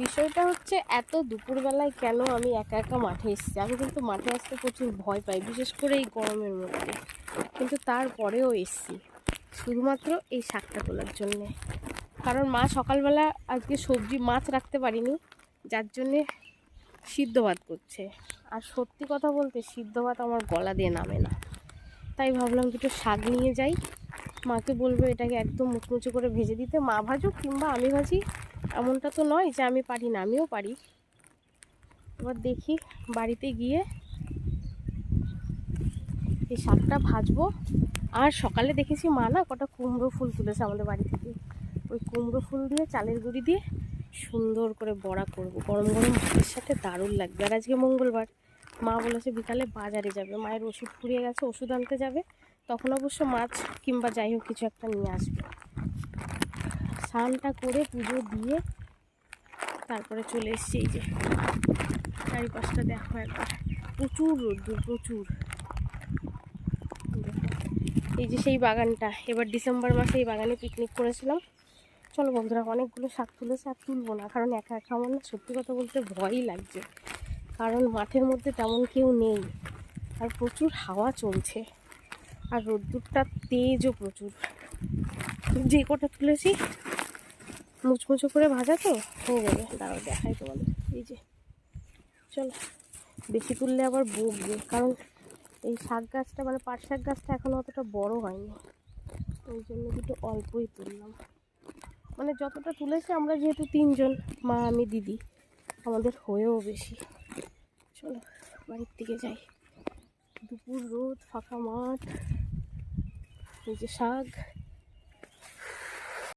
বিষয়টা হচ্ছে এত দুপুরবেলায় কেন আমি একা একা মাঠে এসেছি। আমি কিন্তু মাঠে আসতে প্রচুর ভয় পাই, বিশেষ করে এই গরমের মধ্যে, কিন্তু তারপরেও এসেছি শুধুমাত্র এই শাকটা তোলার জন্যে। কারণ মা সকালবেলা আজকে সবজি মাছ রাখতে পারিনি, যার জন্যে সিদ্ধ ভাত করছে। আর সত্যি কথা বলতে সিদ্ধ ভাত আমার গলা দিয়ে নামে না, তাই ভাবলাম দুটো শাক নিয়ে যাই। মাকে বলবো এটাকে একদম মুচমুচে করে ভেজে দিতে, মা ভাজুক কিংবা আমি ভাজি, এমনটা তো নয় যে আমি পারি না, আমিও পারি। এবার দেখি বাড়িতে গিয়ে এই শাকটা ভাজবো। আর সকালে দেখেছি মা না কটা কুমড়ো ফুল তুলেছে আমাদের বাড়ি থেকে, ওই কুমড়ো ফুল দিয়ে চালের গুঁড়ি দিয়ে সুন্দর করে বড়া করব, গরম গরম ভাতের সাথে দারুণ লাগবে। আর আজকে মঙ্গলবার, মা বলেছে বিকালে বাজারে যাবে, মায়ের ওষুধ ফুরিয়ে গেছে, ওষুধ আনতে যাবে, তখন অবশ্য মাছ কিংবা যাই হোক কিছু একটা নিয়ে আসবে। স্নানটা করে পুজো দিয়ে তারপরে চলে এসেছি। এই যে চারিপাশটা দেখো একবার, প্রচুর রোদ্দুর, প্রচুর। এই যে সেই বাগানটা, এবার ডিসেম্বর মাসে এই বাগানে পিকনিক করেছিলাম। চলো বন্ধুরা, অনেকগুলো শাক তুলেছে, আর তুলবো না, কারণ একা একা আমার না সত্যি কথা বলতে ভয়ই লাগছে। কারণ মাঠের মধ্যে তেমন কেউ নেই, আর প্রচুর হাওয়া চলছে, আর রোদ্দুরটা তেজও প্রচুর। যে কটা তুলেছি মুচমুচো করে ভাজা তো হয়ে যাবে, দাঁড়াও দেখাই তোমাদের। এই যে চলো, বেশি তুললে আবার বকবে, কারণ এই শাক গাছটা মানে পাট শাক গাছটা এখনও অতটা বড় হয়নি, ওই জন্য দুটো অল্পই তুললাম। মানে যতটা তুলেছি আমরা যেহেতু তিনজন, মা আমি দিদি, আমাদের হয়েও বেশি। চলো বাড়ির দিকে যাই। দুপুর রোদ, ফাঁকা মাঠ, এই যে শাক,